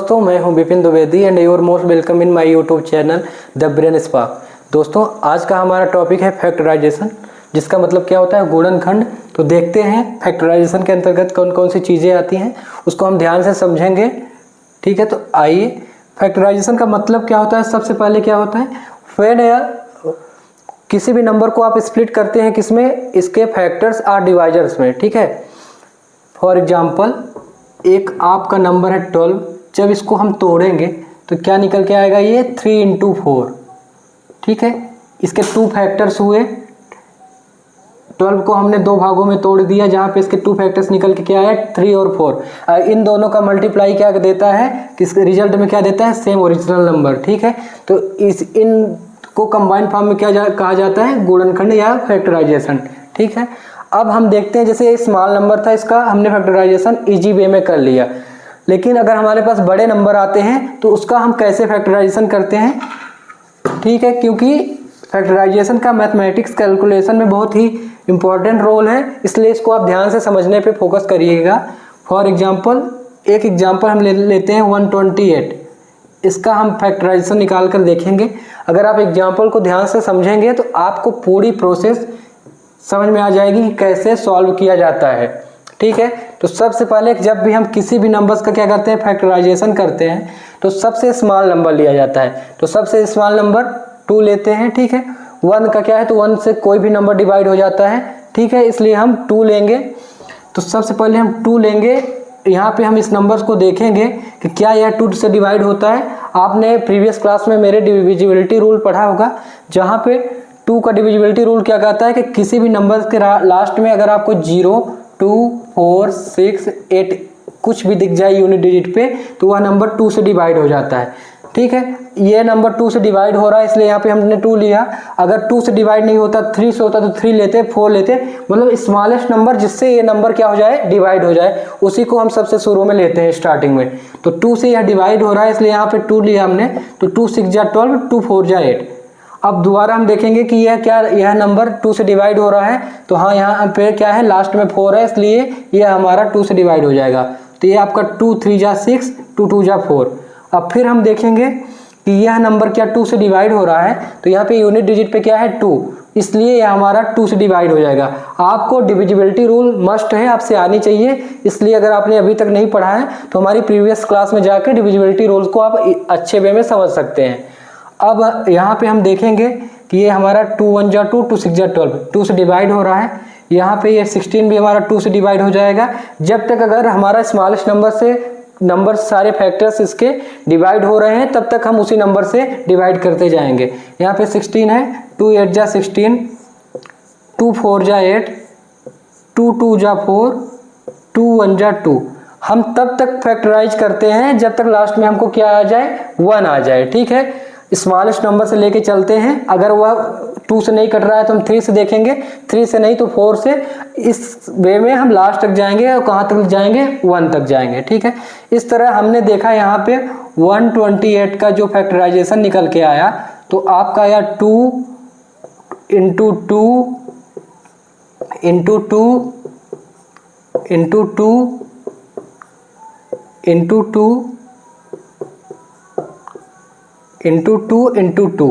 दोस्तों, मैं हूं Vipin Dwivedi and your most welcome in my YouTube channel the brain spark. दोस्तों, आज का हमारा टॉपिक है फैक्टराइजेशन, जिसका मतलब क्या होता है गुणनखंड। तो देखते हैं फैक्टराइजेशन के अंतर्गत कौन कौन सी चीज़ें आती हैं, उसको हम ध्यान से समझेंगे। ठीक है, तो आइए, फैक्टराइजेशन का मतलब क्या होता है। सबसे पहले क्या होता है, व्हेन किसी भी नंबर को आप स्प्लिट करते हैं किसमें, इसके फैक्टर्स आर डिवाइजर्स में। ठीक है, फॉर एग्जाम्पल एक आपका नंबर है 12, जब इसको हम तोड़ेंगे तो क्या निकल के आएगा, ये 3 × 4। ठीक है, इसके 2 फैक्टर्स हुए। 12 को हमने 2 भागों में तोड़ दिया, जहाँ पे इसके 2 फैक्टर्स निकल के क्या आया, 3 और 4। इन दोनों का मल्टीप्लाई क्या देता है, किसके रिजल्ट में क्या देता है, सेम ओरिजिनल नंबर। ठीक है, तो इन को कंबाइंड फॉर्म में क्या कहा जाता है, गुणनखंड या फैक्टराइजेशन। ठीक है, अब हम देखते हैं, जैसे स्मॉल नंबर था, इसका हमने फैक्टराइजेशन इजी वे में कर लिया। लेकिन अगर हमारे पास बड़े नंबर आते हैं तो उसका हम कैसे फैक्टराइजेशन करते हैं। ठीक है, क्योंकि फैक्टराइजेशन का मैथमेटिक्स कैलकुलेशन में बहुत ही इंपॉर्टेंट रोल है, इसलिए इसको आप ध्यान से समझने पे फोकस करिएगा। फॉर एग्जांपल एक एग्जांपल हम लेते हैं 128। इसका हम फैक्टराइजेशन निकाल कर देखेंगे। अगर आप एग्जांपल को ध्यान से समझेंगे तो आपको पूरी प्रोसेस समझ में आ जाएगी कि कैसे सॉल्व किया जाता है। ठीक है, तो सबसे पहले जब भी हम किसी भी नंबर्स का क्या करते हैं, फैक्टराइजेशन करते हैं, तो सबसे स्मॉल नंबर लिया जाता है। तो सबसे स्मॉल नंबर 2 लेते हैं। ठीक है, 1 का क्या है, तो 1 से कोई भी नंबर डिवाइड हो जाता है। ठीक है, इसलिए हम 2 लेंगे। तो सबसे पहले हम 2 लेंगे। यहाँ पे हम इस नंबर्स को देखेंगे कि क्या यह 2 से डिवाइड होता है। आपने प्रीवियस क्लास में मेरे डिविजिबिलिटी रूल पढ़ा होगा, जहाँ पे 2 का डिविजिबिलिटी रूल क्या कहता है कि किसी भी नंबर के लास्ट में अगर आपको 0, 2, 4, 6, 8 कुछ भी दिख जाए यूनिट डिजिट पे, तो वह नंबर 2 से डिवाइड हो जाता है। ठीक है, ये नंबर 2 से डिवाइड हो रहा है, इसलिए यहाँ पे हमने 2 लिया। अगर 2 से डिवाइड नहीं होता, 3 से होता, तो 3 लेते, 4 लेते। मतलब स्मॉलेस्ट नंबर जिससे ये नंबर क्या हो जाए, डिवाइड हो जाए, उसी को हम सबसे शुरू में लेते हैं स्टार्टिंग में। तो 2 से यह डिवाइड हो रहा है, इसलिए यहाँ पे 2 लिया हमने। तो 2 6 जा 12, 2 4 जा 8। अब दोबारा हम देखेंगे कि यह नंबर 2 से डिवाइड हो रहा है। तो हाँ, यहाँ पे क्या है, लास्ट में 4 है, इसलिए यह हमारा 2 से डिवाइड हो जाएगा। तो ये आपका 2 3 जा 6, 2 2 जा 4। अब फिर हम देखेंगे कि यह नंबर क्या 2 से डिवाइड हो रहा है, तो यहाँ पे यूनिट डिजिट पे क्या है, 2, इसलिए यह हमारा 2 से डिवाइड हो जाएगा। आपको डिविजिबिलिटी रूल मस्ट है, आपसे आनी चाहिए, इसलिए अगर आपने अभी तक नहीं पढ़ा है तो हमारी प्रीवियस क्लास में जाकर डिविजिबिलिटी रूल्स को आप अच्छे वे में समझ सकते हैं। अब यहाँ पे हम देखेंगे कि ये हमारा 2 1 जा 2, 2 6 जा 12, 2 से डिवाइड हो रहा है। यहाँ पे ये 16 भी हमारा 2 से डिवाइड हो जाएगा। जब तक अगर हमारा स्मॉलेस्ट नंबर से नंबर सारे फैक्टर्स इसके डिवाइड हो रहे हैं, तब तक हम उसी नंबर से डिवाइड करते जाएंगे। यहाँ पे 16 है, 2 8 जा 16, 2 4 जा 8, 2 2 जा 4, 2 1 जा 2। हम तब तक फैक्टराइज करते हैं जब तक लास्ट में हमको क्या आ जाए, 1 आ जाए। ठीक है, स्मॉलेस्ट नंबर से लेके चलते हैं। अगर वह 2 से नहीं कट रहा है तो हम 3 से देखेंगे, 3 से नहीं तो 4 से। इस वे में हम लास्ट तक जाएंगे और कहाँ तक जाएंगे, 1 तक जाएंगे। ठीक है, इस तरह हमने देखा यहाँ पे 128 का जो फैक्टराइजेशन निकल के आया, तो आपका आया 2 × 2 × 2 × 2 × 2 × 2 × 2,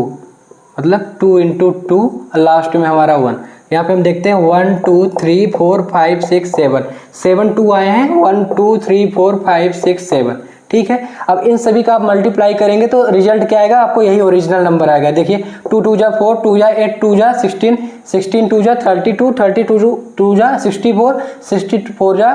मतलब 2 × 2, लास्ट में हमारा 1। यहाँ पे हम देखते हैं 1 2 3 4 5 6 7 2 आए हैं, 1 2 3 4 5 6 7। ठीक है, अब इन सभी का आप मल्टीप्लाई करेंगे तो रिजल्ट क्या आएगा, आपको यही ओरिजिनल नंबर आएगा। देखिए 2 2 जा 4, 2 जा 8, 2 जा 16, 16 2 जा 32, 32 2 जा 64, 64 जा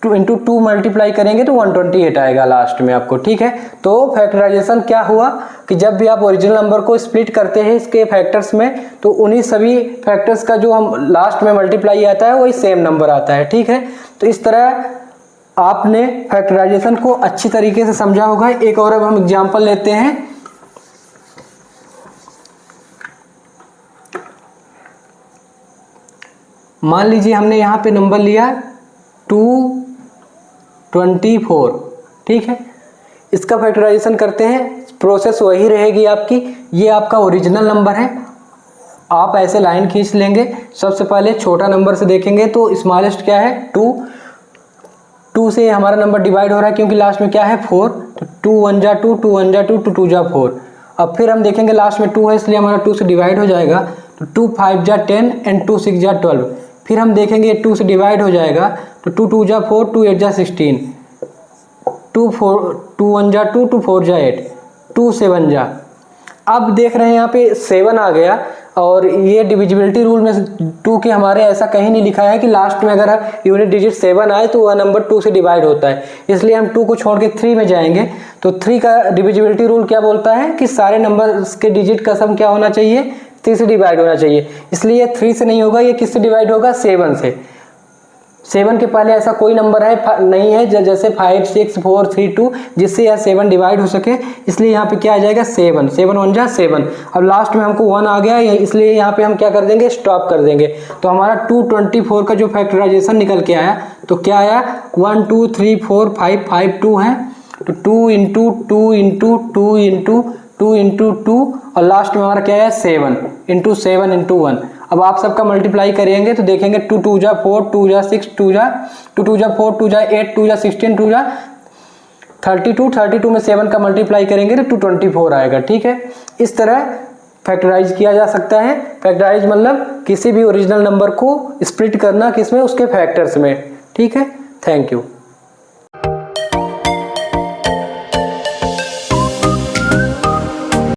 2 × 2 मल्टीप्लाई करेंगे तो 128 आएगा लास्ट में आपको। ठीक है, तो फैक्टराइजेशन क्या हुआ कि जब भी आप ओरिजिनल नंबर को स्प्लिट करते हैं इसके फैक्टर्स में, तो उन्हीं सभी फैक्टर्स का जो हम लास्ट में मल्टीप्लाई आता है वही सेम नंबर आता है। ठीक है, तो इस तरह आपने फैक्टराइजेशन को अच्छी तरीके से समझा होगा। एक और अब हम एग्जाम्पल लेते हैं। मान लीजिए हमने यहाँ पे नंबर लिया 224। ठीक है, इसका फैक्टराइजेशन करते हैं, प्रोसेस वही रहेगी आपकी। ये आपका ओरिजिनल नंबर है, आप ऐसे लाइन खींच लेंगे। सबसे पहले छोटा नंबर से देखेंगे तो स्मॉलेस्ट क्या है, 2 2 से हमारा नंबर डिवाइड हो रहा है क्योंकि लास्ट में क्या है 4, तो 2 1 जा 2, 2 1 जा 2, 2 2 जा 4। अब फिर हम देखेंगे लास्ट में 2 है इसलिए हमारा 2 से डिवाइड हो जाएगा, तो 2 5 जा 10 एंड 2 6 जा 12। फिर हम देखेंगे 2 से डिवाइड हो जाएगा, तो 2 2 जा 4, 2 8 जा 16, 2 1 जा 2, 2 4 जा 8, 2 7 जा। अब देख रहे हैं यहाँ पे 7 आ गया, और ये डिविजिबिलिटी रूल में 2 के हमारे ऐसा कहीं नहीं लिखा है कि लास्ट में अगर यूनिट डिजिट 7 आए तो वह नंबर 2 से डिवाइड होता है, इसलिए हम 2 को छोड़ के 3 में जाएंगे। तो 3 का डिविजिबिलिटी रूल क्या बोलता है कि सारे नंबर्स के डिजिट का सम क्या होना चाहिए, 3 से डिवाइड होना चाहिए। इसलिए 3 से नहीं होगा, ये किससे डिवाइड होगा, 7 से। 7 के पहले ऐसा कोई नंबर है नहीं है जैसे 5 6 4 3 2 जिससे यह 7 डिवाइड हो सके, इसलिए यहाँ पे क्या आ जाएगा 7, 7 1 जा 7। अब लास्ट में हमको 1 आ गया, इसलिए यहाँ पे हम क्या कर देंगे, स्टॉप कर देंगे। तो हमारा 224 का जो फैक्टराइजेशन निकल के आया, तो क्या आया 1 2 3 4 5 5 2 है, तो 2 इंटू 2 इंटू 2 इंटू 2 इंटू 2, और लास्ट में हमारा क्या है 7 इंटू 7 इंटू 1। अब आप सबका मल्टीप्लाई करेंगे तो देखेंगे 2 2 जा 4, 2 जा 6, 2 2 जा 4, 2 जा 8, 2 जा 16, 2 जा 32, 32 में 7 का मल्टीप्लाई करेंगे तो 224 आएगा। ठीक है, इस तरह फैक्टराइज किया जा सकता है। फैक्टराइज मतलब किसी भी ओरिजिनल नंबर को स्प्लिट करना किसमें, उसके फैक्टर्स में। ठीक है, थैंक यू।